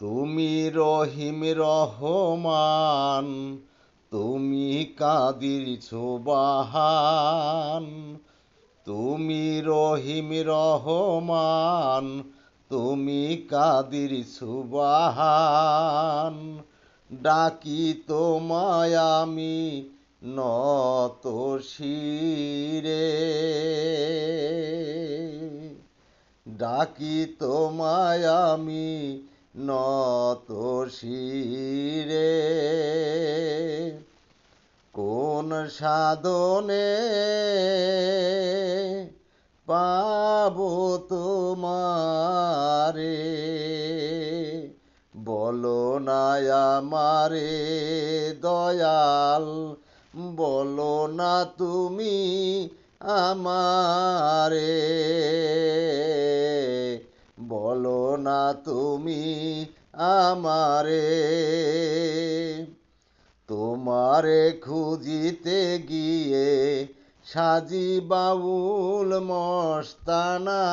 তুমি রহিম রহমান, তুমি কাদির সুবহান। তুমি রহিম রহমান, তুমি কাদির সুবহান। ডাকি তোমায় আমি নত শিরে, ডাকি তোমায় আমি নত শিরে। কোন সাধনে পাবো তোমারে, বলো না আমারে দয়াল, বলো না তুমি আমারে, বলো না তুমি আমারে। তোমারে খুঁজিতে গিয়ে সাজি বাউল মস্তানা,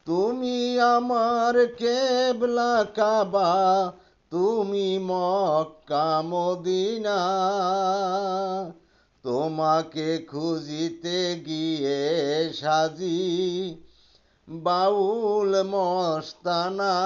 তুমি আমার কেবলা কাবা, তুমি মক্কা মদিনা। তোমাকে খুঁজিতে গিয়ে সাজি বাউল মস্তানা।